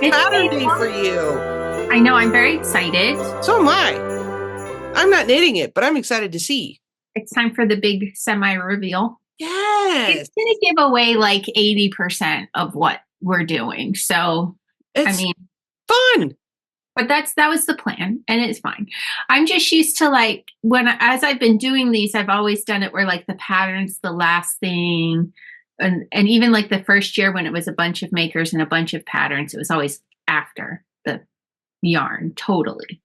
It's pattern day for you. I know. I'm very excited. So am I. I'm not knitting it, but I'm excited to see. It's time for the big semi-reveal. Yes. It's going to give away like 80% of what we're doing. So, It's fun. but that was the plan, and it's fine. I'm just used to like as I've been doing these, I've always done it where like the pattern's the last thing. And even like the first year when it was a bunch of makers and a bunch of patterns, it was always after the yarn, totally.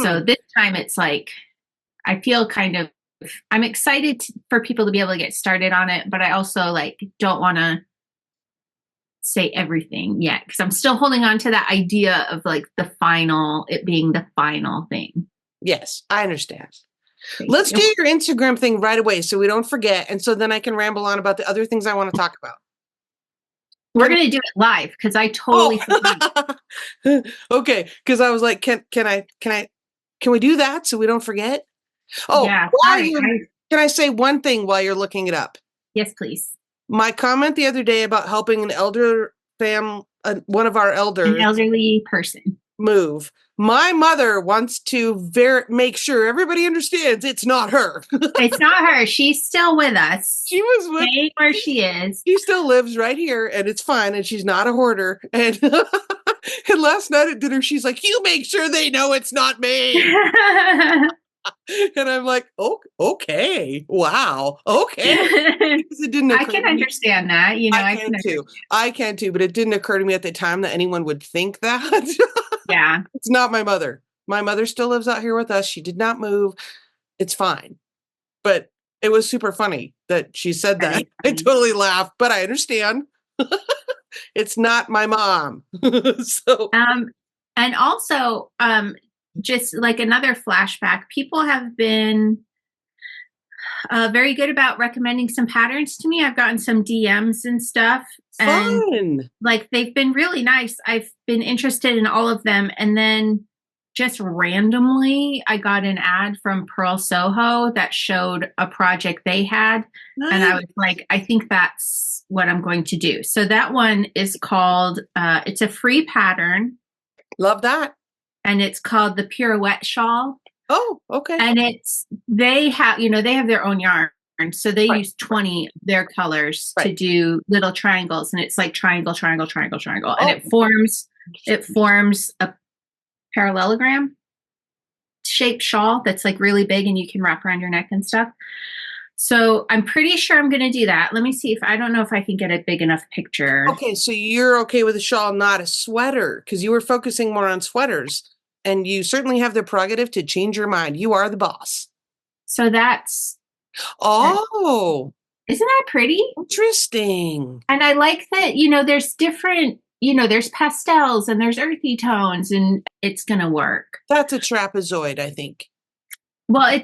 So this time it's like, I feel I'm excited for people to be able to get started on it, but I also like don't want to say everything yet because I'm still holding on to that idea of like it being the final thing. Yes, I understand. Let's do your Instagram thing right away so we don't forget. And so then I can ramble on about the other things I want to talk about. We're going to do it live because I totally forgot. Okay, because I was like, can we do that so we don't forget? Oh, yeah, can I say one thing while you're looking it up? Yes, please. My comment the other day about helping an elder one of our elders, an elderly person, move. My mother wants to make sure everybody understands it's not her. It's not her. She's still with us. She was with me where she is. She still lives right here, and it's fine, and she's not a hoarder. And, and last night at dinner, she's like, "You make sure they know it's not me." And I'm like, "Oh, okay, wow, okay." It didn't. I can understand that. You know, I can too. I can too. But it didn't occur to me at the time that anyone would think that. Yeah, it's not my mother. My mother still lives out here with us. She did not move. It's fine. But it was super funny that she said that. I totally laughed, but I understand. It's not my mom. So, and also, just like another flashback, people have been very good about recommending some patterns to me. I've gotten some DMs and stuff. Fun. And like they've been really nice. I've been interested in all of them. And then just randomly, I got an ad from Purl Soho that showed a project they had. Nice. And I was like, I think that's what I'm going to do. So that one is called, it's a free pattern. Love that. And it's called the Pirouette Shawl. Oh, okay. And they have their own yarn. So they use 20 of their colors to do little triangles. And it's like triangle, triangle, triangle, triangle. And it forms a parallelogram shaped shawl that's like really big and you can wrap around your neck and stuff. So I'm pretty sure I'm going to do that. Let me see I don't know if I can get a big enough picture. Okay. So you're okay with a shawl, not a sweater, because you were focusing more on sweaters. And you certainly have the prerogative to change your mind. You are the boss. So that's... Oh. Isn't that pretty? Interesting. And I like that, there's different, there's pastels and there's earthy tones and it's going to work. That's a trapezoid, I think. Well,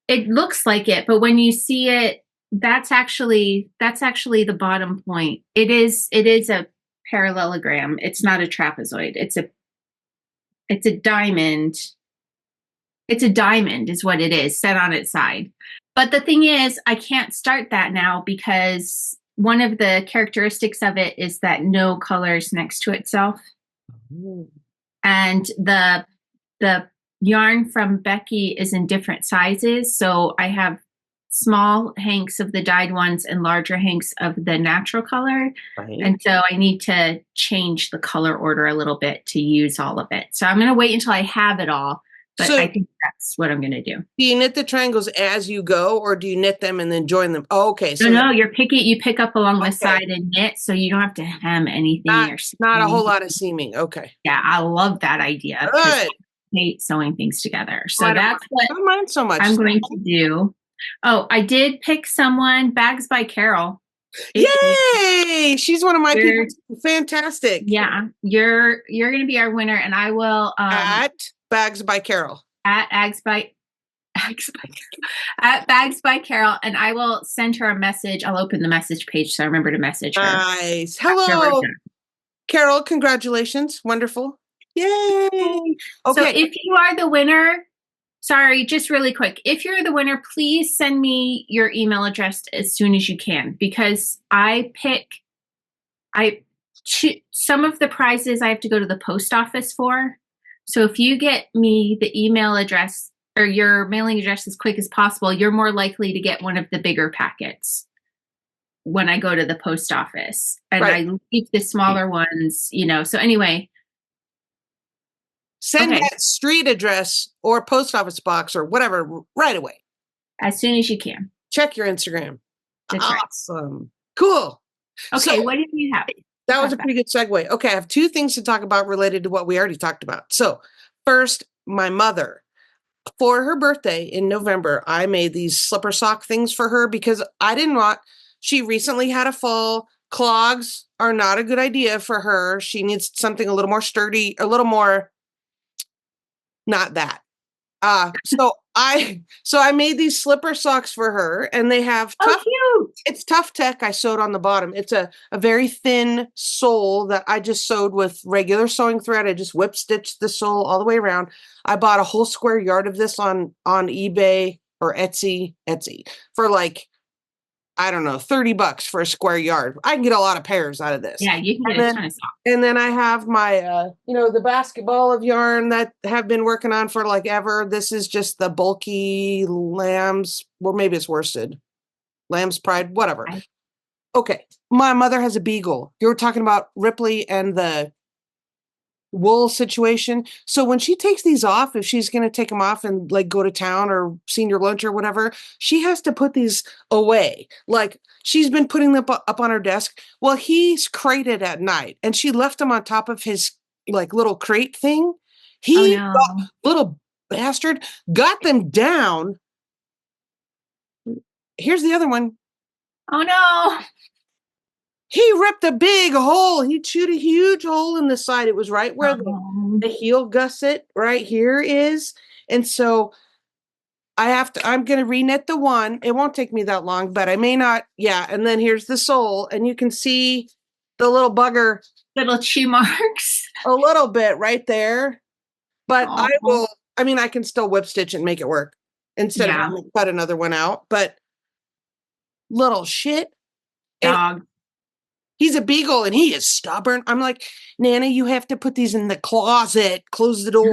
it looks like it, but when you see it, that's actually the bottom point. It is a parallelogram. It's not a trapezoid. It's a diamond. It's a diamond is what it is, set on its side. But the thing is, I can't start that now because one of the characteristics of it is that no color is next to itself. Ooh. And the yarn from Becky is in different sizes. So I have small hanks of the dyed ones and larger hanks of the natural color. Right. And so I need to change the color order a little bit to use all of it. So I'm going to wait until I have it all. But I think that's what I'm going to do. Do you knit the triangles as you go, or do you knit them and then join them? Oh, okay. So no, you pick up along the side and knit, so you don't have to hem anything. Not a whole lot of seaming. Okay. Yeah, I love that idea. Good. I hate sewing things together. So that's what I don't mind so much. I'm going to do. Oh, I did pick someone, Bags by Carol. Yay! She's one of my people. Fantastic. Yeah, you're going to be our winner, and I will at Bags by Carol. At Bags by Carol, and I will send her a message. I'll open the message page so I remember to message her. Nice. Hello, Carol. Congratulations. Wonderful. Yay. Okay. So if you are the winner, sorry, just really quick. If you're the winner, please send me your email address as soon as you can, because I some of the prizes I have to go to the post office for. So if you get me the email address or your mailing address as quick as possible, you're more likely to get one of the bigger packets when I go to the post office. And Right. I leave the smaller ones, So anyway. Send that street address or post office box or whatever right away. As soon as you can. Check your Instagram. That's awesome. Right. Cool. Okay, so, what did you have? That was a pretty good segue. Okay, I have two things to talk about related to what we already talked about. So first, my mother. For her birthday in November, I made these slipper sock things for her because she recently had a fall. Clogs are not a good idea for her. She needs something a little more sturdy, a little more, not that. So I made these slipper socks for her, and they have it's Tough Tech. I sewed on the bottom. It's a very thin sole that I just sewed with regular sewing thread. I just whip stitched the sole all the way around. I bought a whole square yard of this on eBay or Etsy for like, I don't know, $30 for a square yard. I can get a lot of pairs out of this. Yeah, you can get a ton of socks. And then I have my, the basketball of yarn that have been working on for like ever. This is just the bulky lambs. Well, maybe it's worsted. Lamb's Pride, whatever. Okay. My mother has a beagle. You were talking about Ripley and the wool situation. So when she takes these off, if she's going to take them off and like go to town or senior lunch or whatever, she has to put these away. Like she's been putting them up on her desk. Well, he's crated at night and she left them on top of his like little crate thing. Little bastard, got them down. Here's the other one. Oh no. He ripped a big hole. He chewed a huge hole in the side. It was right where the heel gusset right here is. And so I'm going to reknit the one. It won't take me that long, but I may not. Yeah. And then here's the sole, and you can see the little bugger. Little chew marks. A little bit right there. But I can still whip stitch and make it work instead of having to cut another one out. But little shit. Dog. He's a beagle and he is stubborn. I'm like, Nana, you have to put these in the closet. Close the door.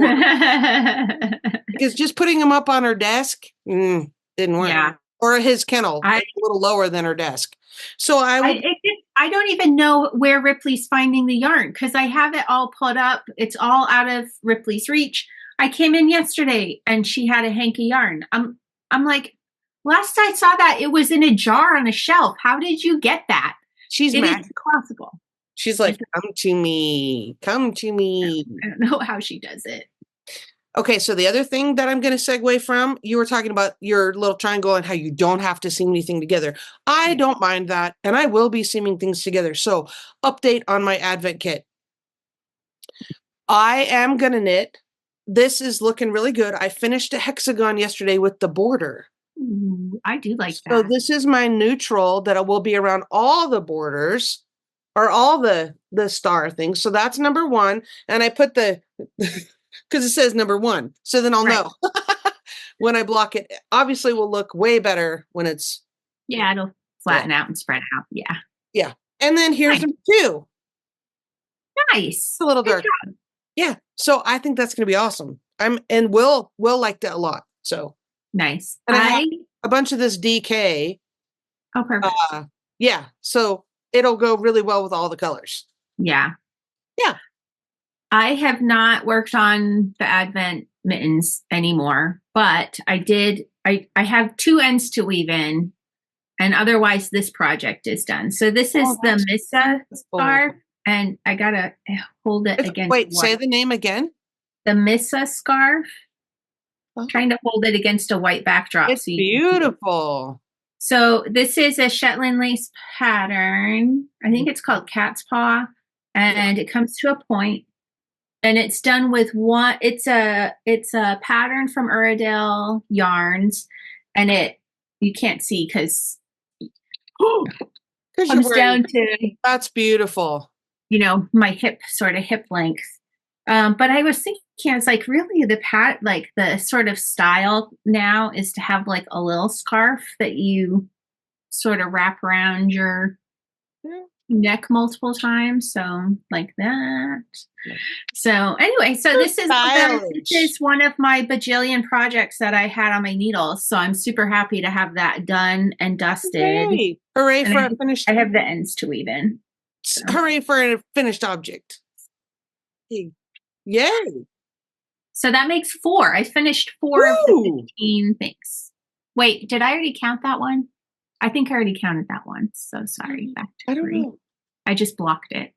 Because just putting them up on her desk didn't work. Yeah. Or his kennel, a little lower than her desk. So I don't even know where Ripley's finding the yarn because I have it all put up. It's all out of Ripley's reach. I came in yesterday and she had a hanky yarn. I'm like, last I saw that it was in a jar on a shelf. How did you get that? She's classical. She's like, come to me. I don't know how she does it. Okay, so the other thing that I'm going to segue from, you were talking about your little triangle and how you don't have to seam anything together. I don't mind that, and I will be seaming things together. So, update on my Advent kit. I am going to knit. This is looking really good. I finished a hexagon yesterday with the border. Ooh, I do like that. So this is my neutral that will be around all the borders or all the star things. So that's number one. And I put because it says number one. So then I'll know when I block it. Obviously will look way better when it's. Yeah, it'll flatten out and spread out. Yeah. Yeah. And then here's number two. Nice. It's a little dark. Yeah. So I think that's going to be awesome. Will liked it a lot. So. Nice. And I have a bunch of this DK. Oh, perfect. Yeah. So it'll go really well with all the colors. Yeah. Yeah. I have not worked on the Advent mittens anymore, but I have two ends to weave in, and otherwise this project is done. So this is the Missa scarf, and I gotta hold it against. Wait, say the name again. The Missa scarf. Trying to hold it against a white backdrop. It's beautiful. So this is a Shetland lace pattern. I think it's called Cat's Paw, and it comes to a point, and it's done with one. It's a pattern from Uradale Yarns, and you can't see because comes down to. That's beautiful. My hip length. But I was thinking, it's like really the sort of style now is to have like a little scarf that you sort of wrap around your neck multiple times. So like that. So anyway, so this is one of my bajillion projects that I had on my needles. So I'm super happy to have that done and dusted. Yay. Hooray for a finished. I have the ends to weave in. So. Hooray for a finished object. Yay. So that makes 4. I finished 4 of the 15 things. Wait, did I already count that one? I think I already counted that one. So sorry. Back to I don't know. I just blocked it.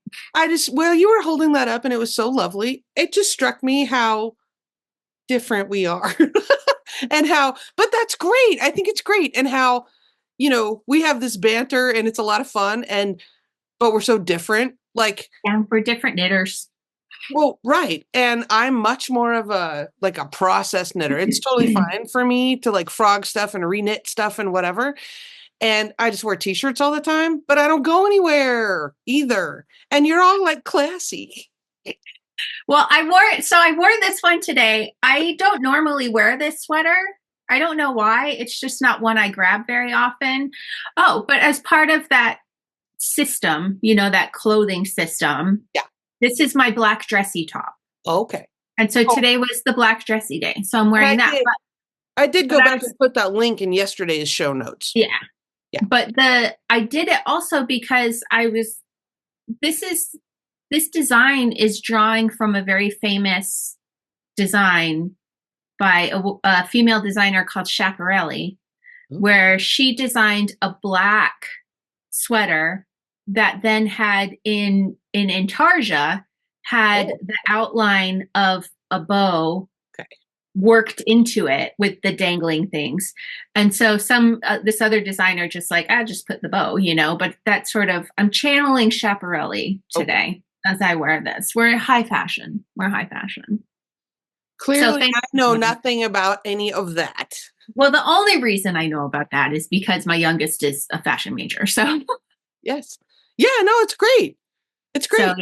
Well, you were holding that up and it was so lovely. It just struck me how different we are and but that's great. I think it's great. And how, we have this banter and it's a lot of fun but we're so different. Like, yeah, we're different knitters. Well, right. And I'm much more of a process knitter. It's totally fine for me to like frog stuff and reknit stuff and whatever. And I just wear t-shirts all the time, but I don't go anywhere either. And you're all like classy. Well, I wore this one today. I don't normally wear this sweater. I don't know why. It's just not one I grab very often. Oh, but as part of that system, that clothing system. Yeah. This is my black dressy top. Okay. And so today was the black dressy day. So I'm wearing that. I did go back and put that link in yesterday's show notes. Yeah. Yeah. But I did it also because this design is drawing from a very famous design by a female designer called Schiaparelli, where she designed a black sweater that then had in intarsia had the outline of a bow worked into it with the dangling things. And so this other designer just like, I just put the bow, but that sort of, I'm channeling Schiaparelli today as I wear this. We're high fashion. Clearly, I know nothing about any of that. Well, the only reason I know about that is because my youngest is a fashion major. So yes. Yeah, no, it's great. It's great. So,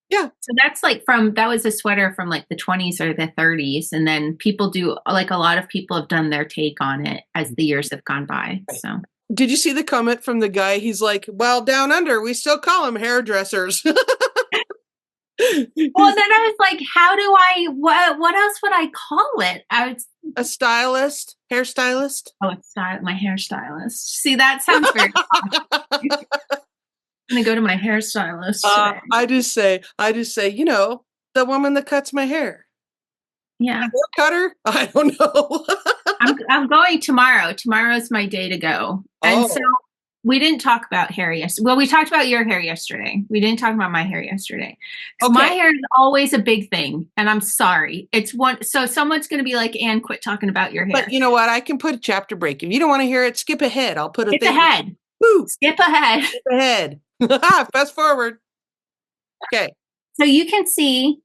yeah. So that's that was a sweater from like the 20s or the 30s. And then people do, like a lot of people have done their take on it as the years have gone by. So did you see the comment from the guy? He's like, well, down under, we still call them hairdressers. Well, then I was like, what else would I call it? A stylist, hairstylist. Oh, my hairstylist. See, that sounds very I'm going to go to my hairstylist today. I just say, the woman that cuts my hair. Yeah. Hair cutter? I don't know. I'm going tomorrow. Tomorrow's my day to go. And so we didn't talk about hair yesterday. Well, we talked about your hair yesterday. We didn't talk about my hair yesterday. Okay. My hair is always a big thing. And I'm sorry. So someone's going to be like, Anne, quit talking about your hair. But you know what? I can put a chapter break. If you don't want to hear it, skip ahead. I'll put a skip ahead. Woo. Skip ahead. Skip ahead. Fast forward. Okay. So you can see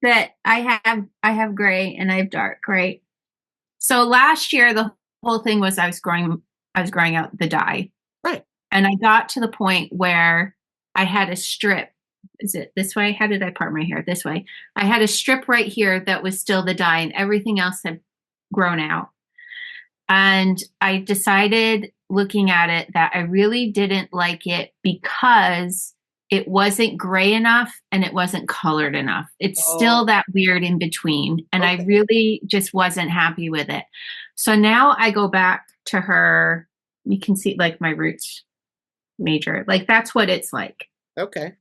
that I have gray and I have dark, right? So last year the whole thing was I was growing out the dye. Right. And I got to the point where I had a strip. Is it this way? How did I part my hair? This way. I had a strip right here that was still the dye and everything else had grown out. And I decided, looking at it, that I really didn't like it because it wasn't gray enough and it wasn't colored enough. It's still that weird in between. And I really just wasn't happy with it. So now I go back to her. You can see like my roots major. Like that's what it's like. Okay.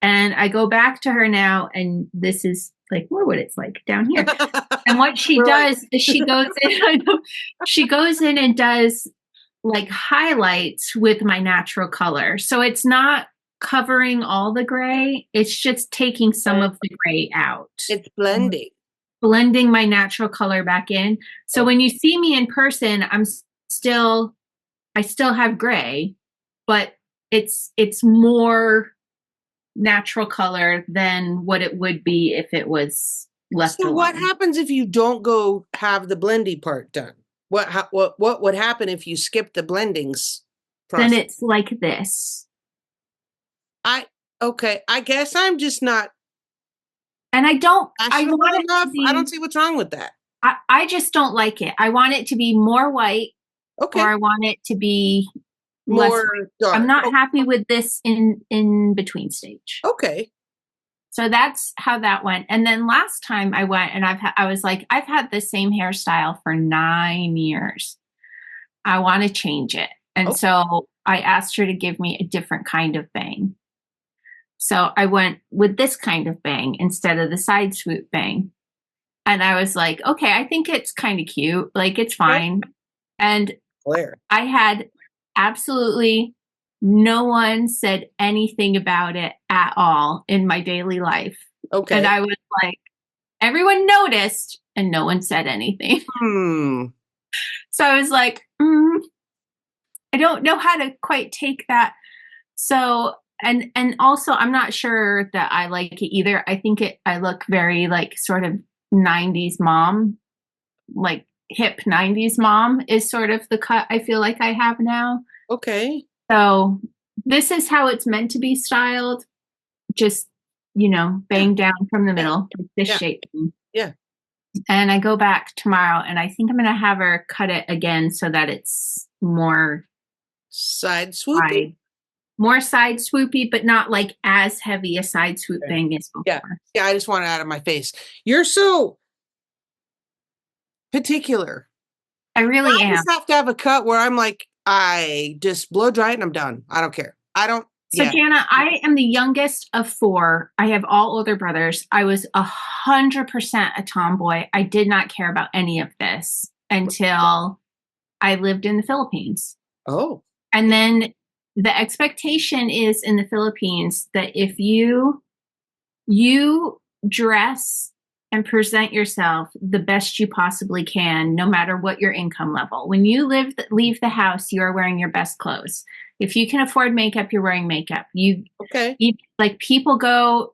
And I go back to her now and this is like more what it's like down here. And what she does is she goes in and does like highlights with my natural color. So it's not covering all the gray. It's just taking some of the gray out. It's blending my natural color back in. So when you see me in person, I still have gray, but it's more natural color than what it would be if it was left alone. What happens if you don't go have the blendy part done? What would happen if you skip the blendings process? Then it's like this. I guess I'm just not. And I don't see what's wrong with that. I just don't like it. I want it to be more white. Okay. Or I want it to be more dark. I'm not happy with this in between stage. Okay. So that's how that went. And then last time I went and I was like, I've had the same hairstyle for 9 years. I want to change it. And so I asked her to give me a different kind of bang. So I went with this kind of bang instead of the side swoop bang. And I was like, okay, I think it's kind of cute. Like, it's fine. And I had absolutely no one said anything about it at all in my daily life. Okay. And I was like, everyone noticed and no one said anything. So I was like, I don't know how to quite take that. So, and also I'm not sure that I like it either. I think I look very like sort of 90s mom, like hip 90s mom is sort of the cut I feel like I have now. Okay. So this is how it's meant to be styled. Just, bang down from the middle, like this shape. Yeah. And I go back tomorrow and I think I'm going to have her cut it again so that it's more side swoopy. More side swoopy, but not like as heavy a side swoop bang as before. Yeah, I just want it out of my face. You're so particular. I really am. I just have to have a cut where I'm like, I just blow dry it and I'm done. I don't care. So Jana, I am the youngest of 4. I have all older brothers. I was 100% a tomboy. I did not care about any of this until I lived in the Philippines. Oh. And then the expectation is in the Philippines that if you dress and present yourself the best you possibly can, no matter what your income level. When you leave the house, you are wearing your best clothes. If you can afford makeup, you're wearing makeup. Like people go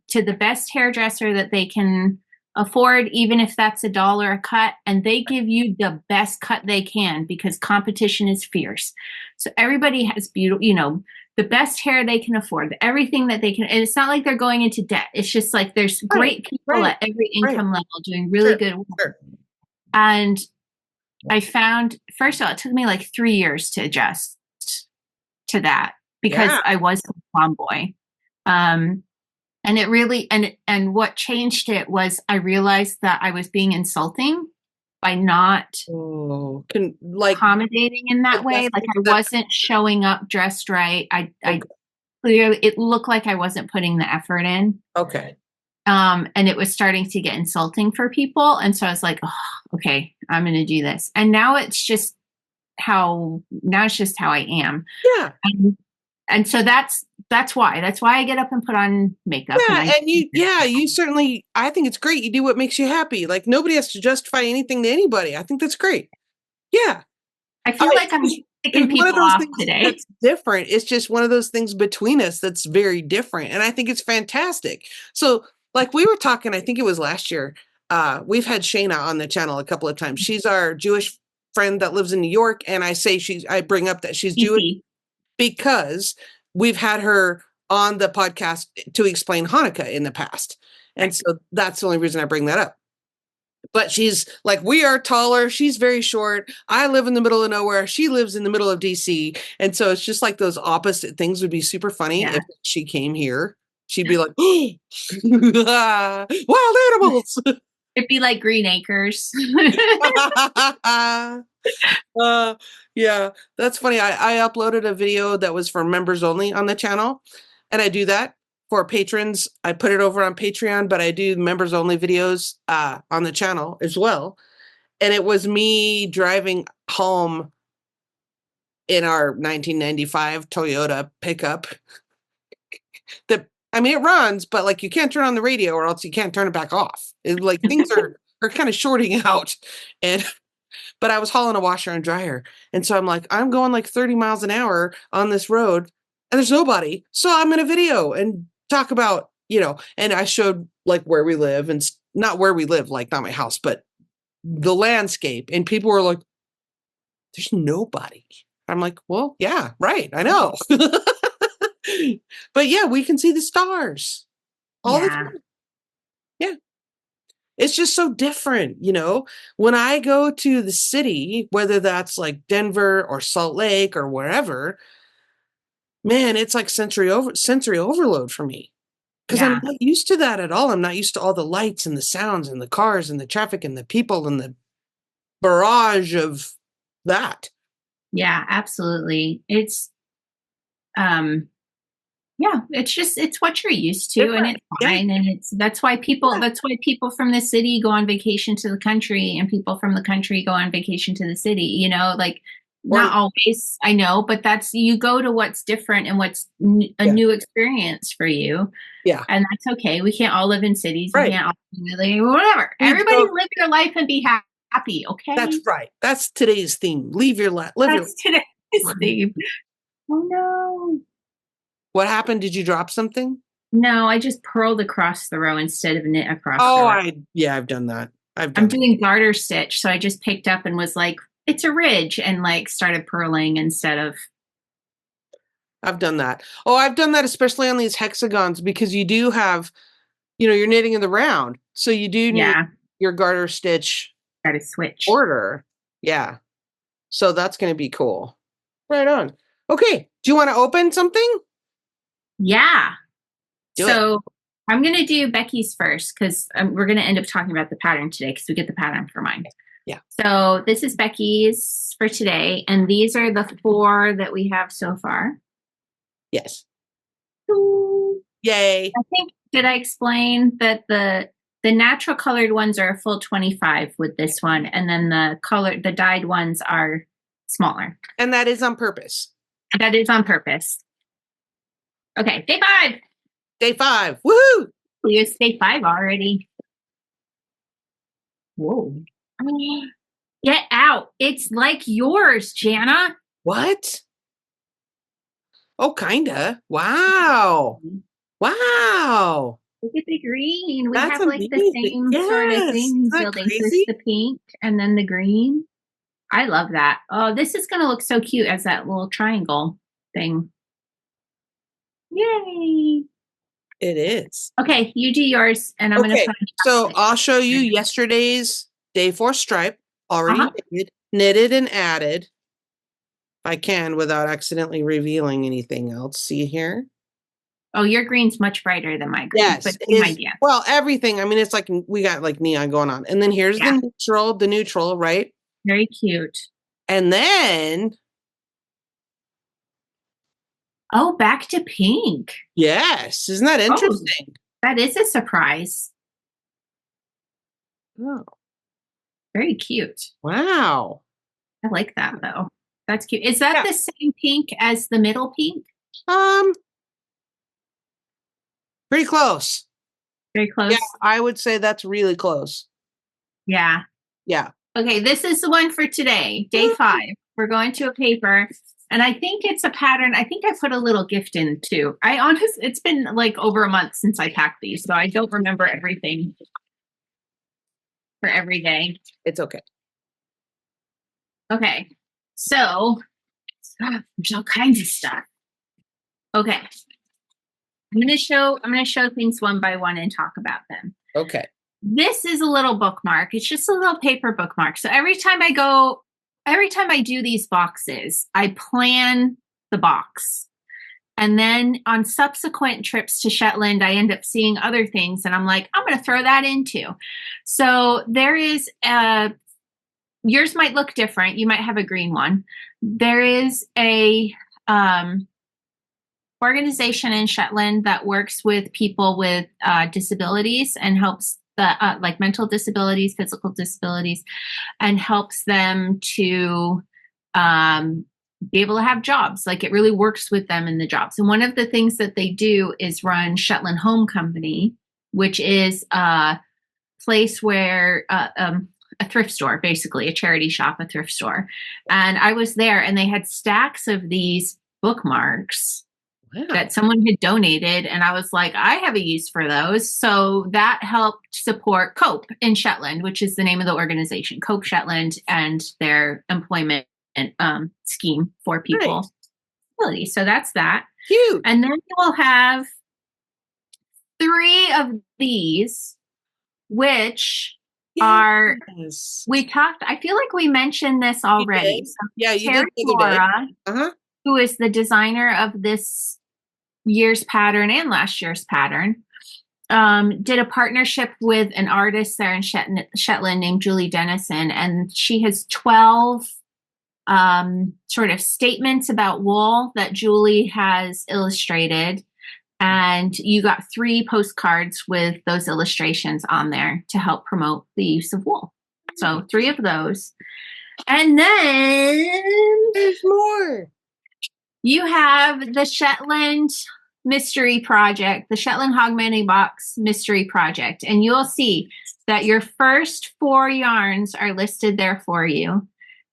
to the best hairdresser that they can afford, even if that's $1 a cut, and they give you the best cut they can because competition is fierce. So everybody has beautiful, the best hair they can afford, everything that they can. And it's not like they're going into debt. It's just like there's great people at every income level doing really good work. And I found, first of all, it took me like 3 years to adjust to that because I was a tomboy. And it really, and what changed it was I realized that I was being insulting by not accommodating in that way. Like I wasn't showing up dressed right. I clearly, it looked like I wasn't putting the effort in. Okay. And it was starting to get insulting for people. And so I was like, oh, okay, I'm going to do this. And now it's just how I am. Yeah. And so that's why I get up and put on makeup. Yeah. And you certainly, I think it's great. You do what makes you happy. Like nobody has to justify anything to anybody. I think that's great. Yeah. I feel like I'm picking people off today. It's different. It's just one of those things between us that's very different. And I think it's fantastic. So like we were talking, I think it was last year, we've had Shayna on the channel a couple of times. She's our Jewish friend that lives in New York. And I bring up that she's Jewish because we've had her on the podcast to explain Hanukkah in the past. And so that's the only reason I bring that up. But she's like, we are taller. She's very short. I live in the middle of nowhere. She lives in the middle of DC. And so it's just like those opposite things would be super funny if she came here. She'd be like, wild animals. It'd be like Green Acres. Yeah, that's funny. I uploaded a video that was for members only on the channel. And I do that for patrons. I put it over on Patreon, but I do members only videos on the channel as well. And it was me driving home in our 1995 Toyota pickup. It runs, but like you can't turn on the radio or else you can't turn it back off. Like things are kind of shorting out. But I was hauling a washer and dryer. And so I'm like, I'm going like 30 miles an hour on this road and there's nobody. So I'm in a video and talk about, and I showed like where we live and not where we live, like not my house, but the landscape. And people were like, there's nobody. I'm like, well, yeah, right. I know. But yeah, we can see the stars all the time. Yeah. It's just so different, when I go to the city, whether that's like Denver or Salt Lake or wherever, man, it's like sensory overload for me. Because I'm Yeah. not used to that at all. I'm not used to all the lights and the sounds and the cars and the traffic and the people and the barrage of that. Yeah, absolutely. Um it's what you're used to, and Different. it's Yeah. fine. And that's why people from the city go on vacation to the country, and people from the country go on vacation to the city, like Or not always, I know, but that's, you go to what's different and what's a yeah. new experience for you. Yeah. And that's okay. We can't all live in cities. We Right. can't all whatever. Everybody live your life and be happy. Okay. That's right. That's today's theme. Live your life. That's today's theme. Oh no. What happened? Did you drop something? No, I just purled across the row instead of knit across the row. I've done that. I'm doing garter stitch, so I just picked up and was like, it's a ridge, and like started purling instead of. I've done that. Oh, I've done that especially on these hexagons, because you do have, you're knitting in the round. So you do need your garter stitch Got to switch order. Yeah. So that's going to be cool. Right on. Okay. Do you want to open something? Yeah. Do it. I'm going to do Becky's first, because we're going to end up talking about the pattern today, because we get the pattern for mine. Yeah. So this is Becky's for today. And these are the 4 that we have so far. Yes. Ooh. Yay. I think, did I explain that the natural colored ones are a full 25 with this one, and then the dyed ones are smaller. And that is on purpose. That is on purpose. Okay, day 5. Day 5. Woohoo! It's day 5 already. Whoa. Get out. It's like yours, Jana. What? Oh, kinda. Wow. Wow. Look at the green. We That's have like the same sort of thing building. There's the pink and then the green. I love that. Oh, this is going to look so cute as that little triangle thing. Yay. It is. Okay, you do yours, and I'm going to. So I'll show you yesterday's day 4 stripe already knitted and added. If I can, without accidentally revealing anything else. See here. Oh, your green's much brighter than my green. Yes, but well, everything. I mean, it's like we got like neon going on, and then here's the neutral, right? Very cute. And then. Oh, back to pink. Yes. Isn't that interesting? Oh, that is a surprise. Oh. Very cute. Wow. I like that, though. That's cute. Is that the same pink as the middle pink? Pretty close. Very close? Yeah, I would say that's really close. Yeah. Yeah. Okay, this is the one for today, day 5. We're going to a paper. And I think it's a pattern. I think I put a little gift in too. It's been like over a month since I packed these, so I don't remember everything for every day. It's okay. Okay, so there's all kinds of stuff. Okay, I'm gonna show things one by one and talk about them. Okay. This is a little bookmark. It's just a little paper bookmark. So every time I do these boxes, I plan the box. And then on subsequent trips to Shetland, I end up seeing other things, and I'm like, I'm going to throw that in too. So there is yours might look different. You might have a green one. There is a organization in Shetland that works with people with disabilities and helps like mental disabilities, physical disabilities, and helps them to be able to have jobs. Like, it really works with them in the jobs. And one of the things that they do is run Shetland Hogmanay, which is a place where a thrift store, basically a charity shop, a thrift store. And I was there, and they had stacks of these bookmarks that someone had donated, and I was like, I have a use for those. So that helped support COPE in Shetland, which is the name of the organization, COPE Shetland, and their employment scheme for people. Nice. So that's that. Cute. And then we'll have 3 of these which are, Yes. I feel like we mentioned this already. So Yeah, you Terri did the other day. Laura, who is the designer of this year's pattern and last year's pattern, did a partnership with an artist there in Shetland named Julie Dennison, and she has 12 sort of statements about wool that Julie has illustrated. And you got 3 postcards with those illustrations on there to help promote the use of wool. So 3 of those. And then there's more. You have the Shetland Mystery Project, the Shetland Hogmanay Box Mystery Project. And you'll see that your first 4 yarns are listed there for you.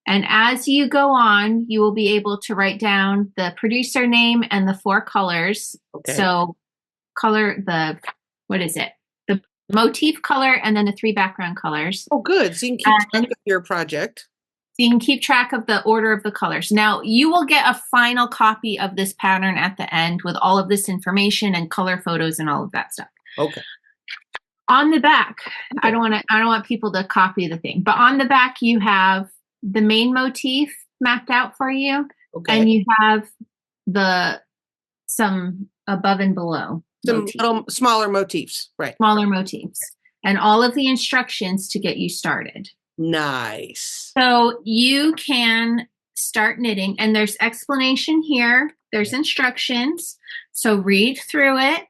And as you go on, you will be able to write down the producer name and the 4 colors. Okay. So the motif color and then the 3 background colors. Oh, good. So you can keep track of your project. So you can keep track of the order of the colors. Now, you will get a final copy of this pattern at the end with all of this information and color photos and all of that stuff. Okay. On the back, I don't want people to copy the thing, but on the back you have the main motif mapped out for you, and you have some above and below. Some little smaller motifs, right? Smaller motifs, and all of the instructions to get you started. Nice. So you can start knitting, and there's explanation here. There's instructions. So read through it.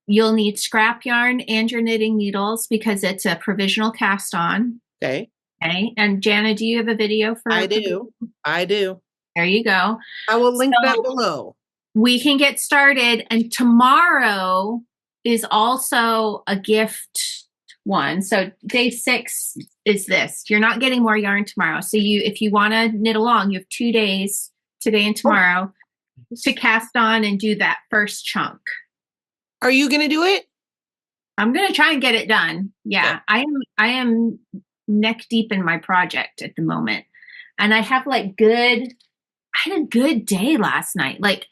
You'll need scrap yarn and your knitting needles because it's a provisional cast on. Okay. And Jana, do you have a video for? I do. There you go. I will link that below. We can get started, and tomorrow is also a gift one. So day 6 is this. You're not getting more yarn tomorrow. So if you want to knit along, you have 2 days, today and tomorrow, to cast on and do that first chunk. Are you going to do it? I'm going to try and get it done. Yeah. I am neck deep in my project at the moment. And I had a good day last night. Like,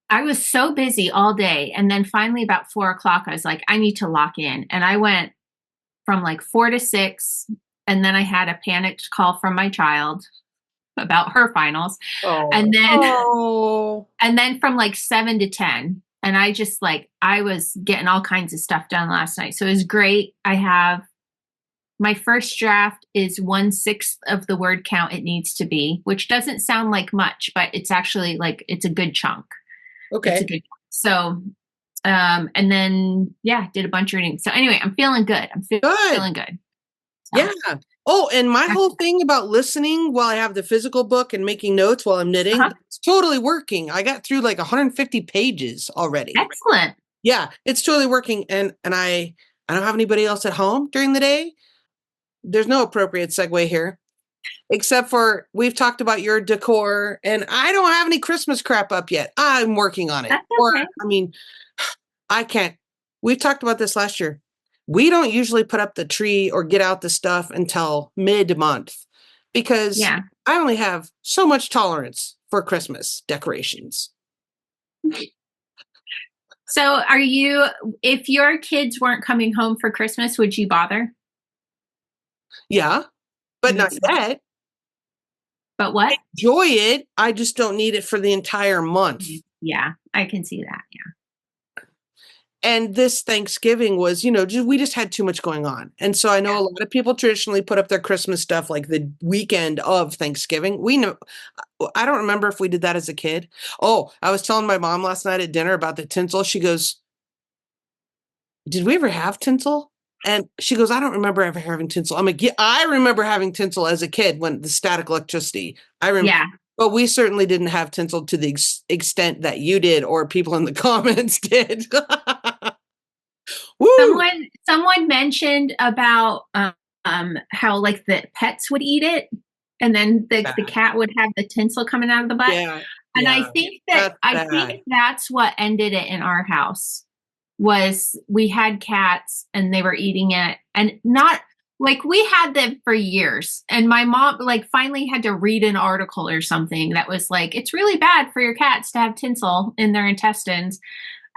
I was so busy all day. And then finally about 4 o'clock, I was like, I need to lock in. And I went from like 4 to 6. And then I had a panicked call from my child about her finals. And then from like 7 to 10. And I was getting all kinds of stuff done last night. So it was great. I have my first draft is 1/6 of the word count it needs to be, which doesn't sound like much, but it's actually it's a good chunk. Okay. It's a good chunk. So, and then, did a bunch of reading. So anyway, I'm feeling good. Feeling good. So. Yeah. Oh, and my whole thing about listening while I have the physical book and making notes while I'm knitting, it's totally working. I got through like 150 pages already. Excellent. Yeah, it's totally working. And I don't have anybody else at home during the day. There's no appropriate segue here, except for we've talked about your decor, and I don't have any Christmas crap up yet. I'm working on it. Okay. I can't. We've talked about this last year. We don't usually put up the tree or get out the stuff until mid-month because I only have so much tolerance for Christmas decorations. So if your kids weren't coming home for Christmas, would you bother? Yeah, but not yet. But what? I enjoy it. I just don't need it for the entire month. Yeah, I can see that. Yeah. And this Thanksgiving was, we just had too much going on. And so I know a lot of people traditionally put up their Christmas stuff like the weekend of Thanksgiving. I don't remember if we did that as a kid. Oh, I was telling my mom last night at dinner about the tinsel. She goes, did we ever have tinsel? And she goes, I don't remember ever having tinsel. I'm like, yeah, I remember having tinsel as a kid when the static electricity. I remember. Yeah. But we certainly didn't have tinsel to the extent that you did or people in the comments did. Someone mentioned about how the pets would eat it, and then the cat would have the tinsel coming out of the butt. Yeah, and I think that's what ended it in our house. Was we had cats and they were eating it, and not we had them for years, and my mom finally had to read an article or something that was it's really bad for your cats to have tinsel in their intestines.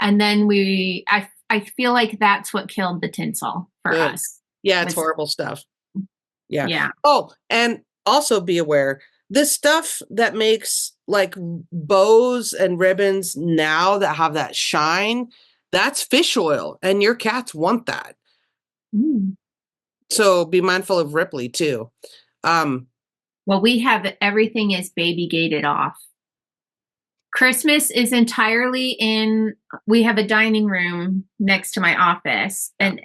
And then I feel like that's what killed the tinsel. for Good. us. Yeah, it's horrible stuff. Yeah. Yeah. Oh, and also be aware, this stuff that makes like bows and ribbons now that have that shine, that's fish oil, and your cats want that. Mm. So be mindful of Ripley too. Well, we have everything is baby gated off. Christmas is entirely we have a dining room next to my office, and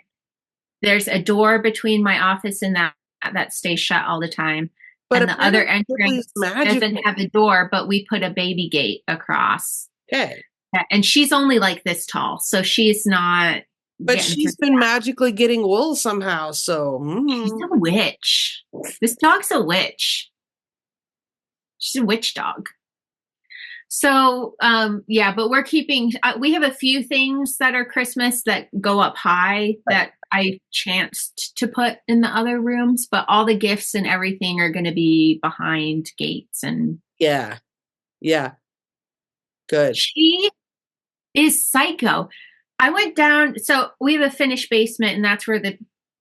there's a door between my office and that stays shut all the time. But and the other entrance doesn't have a door, but we put a baby gate across. Okay. And she's only like this tall, so she's not. But she's been magically getting wool somehow, so. She's a witch. This dog's a witch. She's a witch dog. So, yeah, but we're keeping, we have a few things that are Christmas that go up high that I chanced to put in the other rooms, but all the gifts and everything are going to be behind gates and. Yeah. Yeah. Good. She is psycho. I went down, so we have a finished basement, and that's where the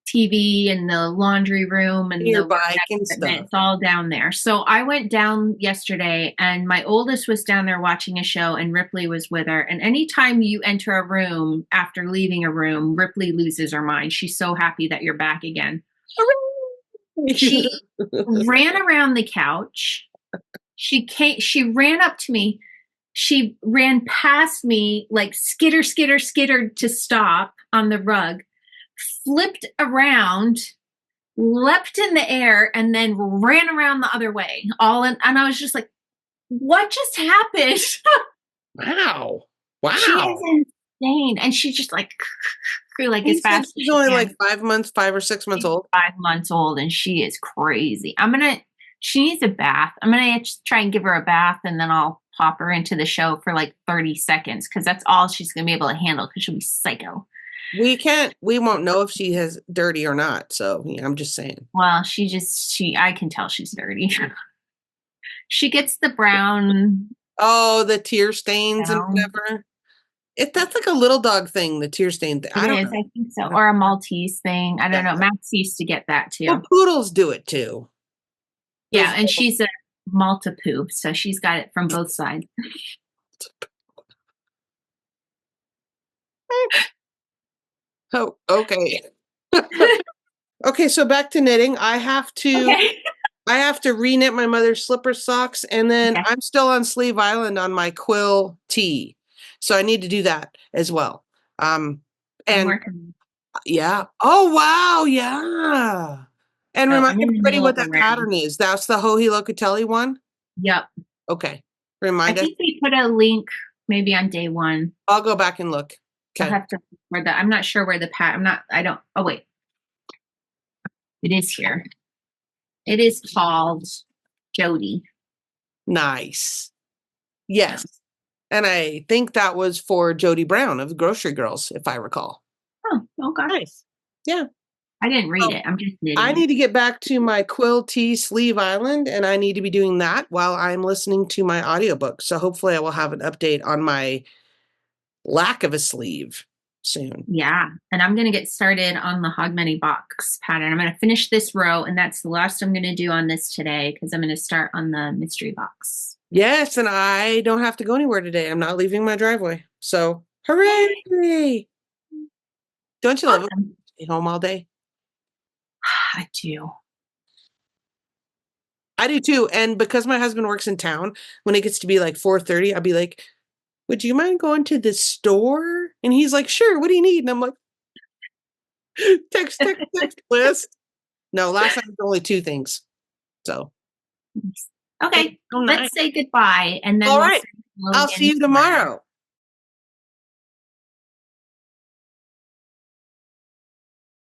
TV and the laundry room and your the bike and stuff. It's all down there. So I went down yesterday, and my oldest was down there watching a show, and Ripley was with her. And anytime you enter a room after leaving a room, Ripley loses her mind. She's so happy that you're back again. She ran around the couch. She ran up to me. She ran past me, like skittered to stop on the rug, flipped around, leapt in the air, and then ran around the other way. And I was just like, what just happened? Wow. She is insane. And she's just like as fast. She's only like 5 or 6 months old. 5 months old, and she is crazy. She needs a bath. I'm going to try and give her a bath, and then I'll pop her into the show for like 30 seconds because that's all she's going to be able to handle because she'll be psycho. We won't know if she has dirty or not. So yeah, I'm just saying. Well, I can tell she's dirty. She gets the brown. Oh, the tear stains and whatever. That's like a little dog thing, the tear stain thing. I think so. Or a Maltese thing. I don't know. Max used to get that too. Well, poodles do it too. Yeah, and she's a Maltipoo, so she's got it from both sides. Oh, okay. Okay, so back to knitting. I have to re-knit my mother's slipper socks, and then I'm still on Sleeve Island on my quill tee. So I need to do that as well. And yeah. Oh wow, yeah. And remind everybody what that pattern is. That's the Joji Locatelli one? Yep. Okay. Remind us. I think we put a link maybe on day one. I'll go back and look. Okay. I'll have to I'm not sure where the oh wait. It is here. It is called Jody. Nice. Yes. And I think that was for Jody Brown of Grocery Girls, if I recall. Oh, okay. Nice. Yeah. I didn't read it. I'm just knitting. I need to get back to my quill tee Sleeve Island, and I need to be doing that while I'm listening to my audiobook. So hopefully I will have an update on my lack of a sleeve soon. Yeah. And I'm going to get started on the Hogmanay Box pattern. I'm going to finish this row, and that's the last I'm going to do on this today because I'm going to start on the mystery box. Yes, and I don't have to go anywhere today. I'm not leaving my driveway. So, hooray! Don't you love it? Stay home all day? I do. I do too. And because my husband works in town, when it gets to be like 4:30, I'll be like, would you mind going to the store? And he's like, sure, what do you need? And I'm like, text list. No, last time it was only 2 things. So. Okay, let's say goodbye. And then all right. I'll see you tomorrow.